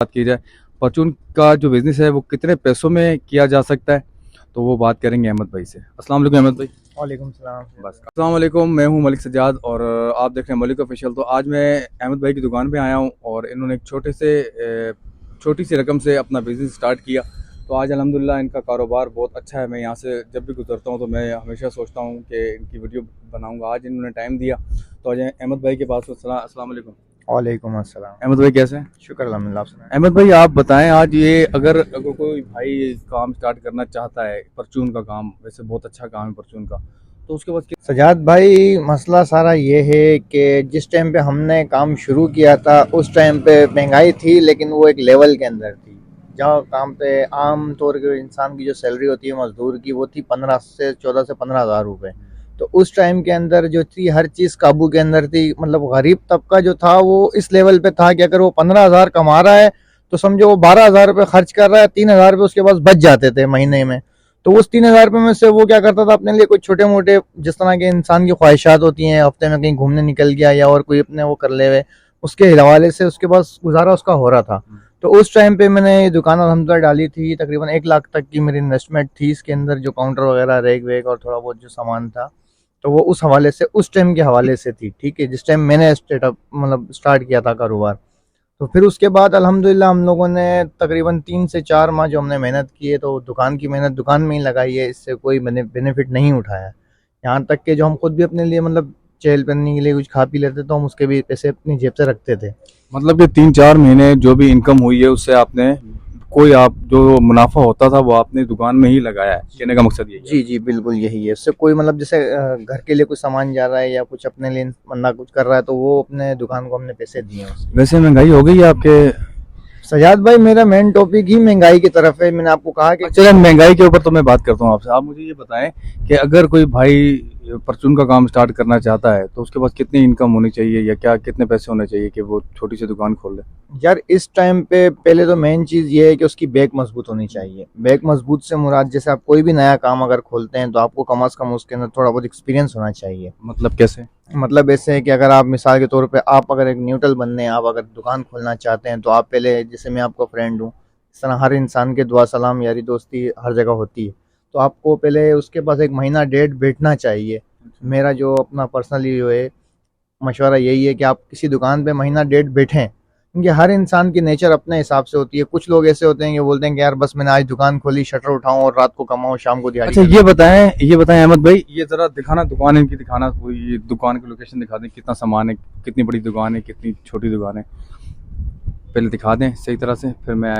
बात की जाए परचून का जो बिज़नेस है वो कितने पैसों में किया जा सकता है, तो वो बात करेंगे अहमद भाई से। अस्सलाम वालेकुम अहमद भाई। वालेकुम सलाम। बस अस्सलाम वालेकुम, मैं हूं मलिक सज्जाद और आप देख रहे हैं मलिक ऑफिशियल। तो आज मैं अहमद भाई की दुकान पे आया हूं और इन्होंने एक छोटी सी रकम से अपना बिज़नेस स्टार्ट किया। तो आज अल्हम्दुलिल्लाह इनका कारोबार बहुत अच्छा है। मैं यहाँ से जब भी गुजरता हूँ तो मैं हमेशा सोचता हूँ कि इनकी वीडियो बनाऊँगा। आज इन्होंने टाइम दिया तो आज अहमद भाई के पास। अस्सलाम वालेकुम वालेकुम अस्सलाम। अहमद भाई, कैसे हैं? शुक्र अल्हम्दुलिल्लाह। आप सुनाएं। अहमद भाई आप बताएं, आज ये अगर कोई भाई काम स्टार्ट करना चाहता है, परचून का काम वैसे बहुत अच्छा काम है परचून का, तो उसके बाद सजाद भाई, मसला सारा ये है कि जिस टाइम पे हमने काम शुरू किया था उस टाइम पे महंगाई थी, लेकिन वो एक लेवल के अंदर थी जहाँ काम पे आम तौर के इंसान की जो सैलरी होती है मजदूर की, वो थी 14 से 15 हज़ार रुपये। तो उस टाइम के अंदर जो थी हर चीज़ काबू के अंदर थी। मतलब गरीब तबका जो था वो इस लेवल पे था कि अगर वो 15 हज़ार कमा रहा है तो समझो वो 12 हज़ार रुपये खर्च कर रहा है, 3 हज़ार रुपये उसके पास बच जाते थे महीने में। तो उस 3 हज़ार रुपये में से वो क्या करता था, अपने लिए कुछ छोटे मोटे जिस तरह के इंसान की ख्वाहिशात होती हैं, हफ्ते में कहीं घूमने निकल गया या और कोई अपने वो कर ले हुए, उसके हवाले से उसके पास गुजारा उसका हो रहा था। तो उस टाइम पे मैंने ये दुकान अल्हम्दुलिल्लाह डाली थी। तकरीबन 1 लाख तक की मेरी इन्वेस्टमेंट थी इसके अंदर, जो काउंटर वगैरह रेक वेक और थोड़ा बहुत जो सामान था, तो वो उस हवाले से उस टाइम के हवाले से थी। ठीक है, जिस टाइम मैंने स्टार्ट किया था कारोबार। तो फिर उसके बाद अल्हम्दुलिल्लाह हम लोगों ने तकरीबन 3 से 4 माह जो हमने मेहनत की है, तो दुकान की मेहनत दुकान में ही लगाई है, इससे कोई बेनिफिट नहीं उठाया। यहाँ तक कि जो हम खुद भी अपने लिए चहल पहनने के लिए कुछ खा पी लेते तो हम उसके भी पैसे अपनी जेब से रखते थे। मतलब कि 3-4 महीने जो भी इनकम हुई है उससे आपने कोई आप जो मुनाफा होता था वो आपने दुकान में ही लगाया है, कहने का मकसद यही है। जी जी बिल्कुल यही है। इससे कोई जैसे घर के लिए कुछ सामान जा रहा है या कुछ अपने लिए बंदा कुछ कर रहा है, तो वो अपने दुकान को हमने पैसे दिए हैं उसके। वैसे महंगाई हो गई है आपके? सजाद भाई, मेरा मेन टॉपिक ही महंगाई की तरफ है। मैंने आपको कहा कि चलिए महंगाई के ऊपर तो मैं बात करता हूँ आपसे। आप मुझे ये बताएं कि अगर कोई भाई परचून का काम स्टार्ट करना चाहता है तो उसके पास कितनी इनकम होनी चाहिए या क्या कितने पैसे होने चाहिए कि वो छोटी सी दुकान खोल ले? यार, इस टाइम पे पहले तो मेन चीज़ ये है कि उसकी बैक मजबूत होनी चाहिए। बैक मजबूत से मुराद, जैसे आप कोई भी नया काम अगर खोलते हैं तो आपको कम अज़ कम उसके अंदर थोड़ा बहुत एक्सपीरियंस होना चाहिए। मतलब कैसे? मतलब ऐसे है कि अगर आप मिसाल के तौर पे आप अगर एक न्यूट्रल बंदे हैं, आप अगर दुकान खोलना चाहते हैं, तो आप पहले, जैसे मैं आपका फ्रेंड हूँ, इस तरह हर इंसान के दुआ सलाम यारी दोस्ती हर जगह होती है। तो आपको पहले उसके पास 1 महीना डेढ़ बैठना चाहिए। मेरा जो अपना पर्सनली जो है मशवरा यही है कि आप किसी दुकान पे महीना डेढ़ बैठें, क्योंकि हर इंसान की नेचर अपने हिसाब से होती है। कुछ लोग ऐसे होते हैं कि बोलते हैं कि यार बस मैंने आज दुकान खोली, शटर उठाऊं और रात को कमाऊं, शाम को दिहाड़ी अच्छा करूं। ये बताएं अहमद भाई, ये जरा दिखाना दुकान इनकी, दिखाना ये दुकान की लोकेशन दिखा दें, कितना सामान है, कितनी बड़ी दुकान है, कितनी छोटी दुकान है, पहले दिखा दें सही तरह से। फिर मैं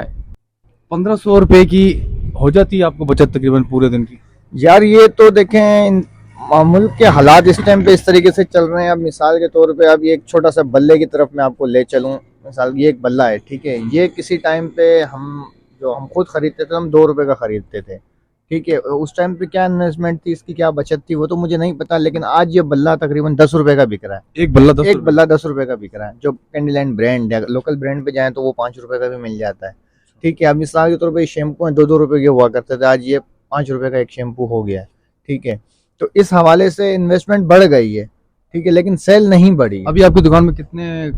1500 रुपये की हो जाती है आपको बचत तकरीबन पूरे दिन की? यार, ये तो देखें, मुल्क के हालात इस टाइम पे इस तरीके से चल रहे हैं। अब मिसाल के तौर पे अब ये एक छोटा सा बल्ले की तरफ मैं आपको ले चलूं। मिसाल ये एक बल्ला है, ठीक है, ये किसी टाइम पे हम खुद खरीदते थे, हम 2 रुपए का खरीदते थे। ठीक है, उस टाइम पे क्या इन्वेस्टमेंट थी, इसकी क्या बचत थी, वो तो मुझे नहीं पता, लेकिन आज ये बल्ला तकरीबन 10 रुपए का बिक रहा है। एक बल्ला 10 एक बल्ला 10 रुपए का बिक रहा है। जो कैंडीलैंड ब्रांड है, लोकल ब्रांड पे जाए तो वो 5 रुपए का भी मिल जाता है। ठीक है, अब मिसाल के तौर पर शैम्पू है 2-2 रुपए के हुआ करते थे, आज ये 5 रुपए का एक शैम्पू हो गया है। ठीक है, तो इस हवाले से इन्वेस्टमेंट बढ़ गई है। ठीक है, लेकिन सेल नहीं बढ़ी। अभी आपकी दुकान में कितने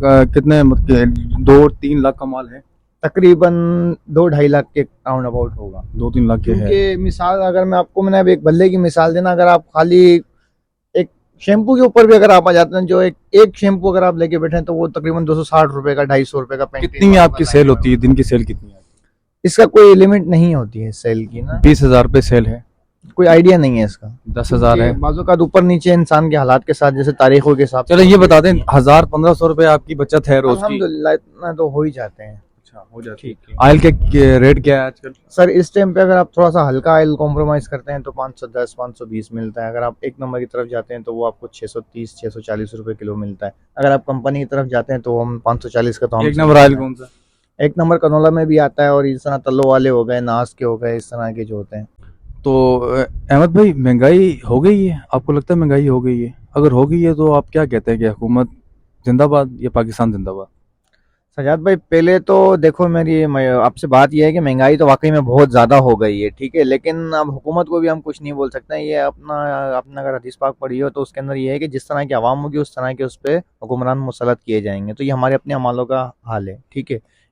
2-3 लाख का माल है? तकरीबन 2-2.5 लाख के राउंड अबाउट होगा। 2-3 लाख के है। क्योंकि मिसाल अगर मैंने अब एक बल्ले की मिसाल देना, अगर आप खाली एक शैम्पू के ऊपर भी अगर आप आ जाते हैं, जो एक शैम्पू अगर आप लेके बैठे हैं, तो वो तकरीबन 260 रुपए का, 250 रुपए का। कितनी आपकी सेल होती है दिन की? सेल कितनी है? इसका कोई लिमिट नहीं होती है सेल की ना। 20,000 रुपये सेल है? कोई आइडिया नहीं है इसका। 10,000 है? बाजू का ऊपर नीचे इंसान के हालात के साथ, जैसे तारीखों के साथ। चलो ये बता दें, 1000-1500 रुपए आपकी बचत है रोज की? अल्हम्दुलिल्लाह इतना तो हो ही जाते हैं। अच्छा, हो जाती है। ऑयल के रेट क्या है आजकल? सर, इस टाइम पे अगर आप थोड़ा सा हल्का ऑयल कॉम्प्रोमाइज करते हैं तो 510-520 मिलता है। अगर आप एक नंबर की तरफ जाते हैं तो वो आपको 630-640 रुपए किलो मिलता है। अगर आप कंपनी की तरफ जाते हैं तो हम 540 का। तो एक नंबर ऑयल कौन सा? एक नंबर कनोला में भी आता है, और इस तरह तल्लो वाले हो गए, नास के हो गए, इस तरह के जो होते हैं। तो अहमद भाई, महंगाई हो गई है? आपको लगता है महंगाई हो गई है? अगर हो गई है तो आप क्या कहते हैं कि हुकूमत जिंदाबाद या पाकिस्तान जिंदाबाद? सजाद भाई, पहले तो देखो, मेरी आपसे बात यह है कि महंगाई तो वाकई में बहुत ज़्यादा हो गई है। ठीक है, लेकिन अब हुकूमत को भी हम कुछ नहीं बोल सकते हैं। ये अपना अगर हदीस पाक पढ़ी हो तो उसके अंदर ये है कि जिस तरह की आवाम होगी उस तरह के उस पर हुक्मरान मुसलत किए जाएंगे। तो ये हमारे अपने अमालों का हाल है। ठीक है,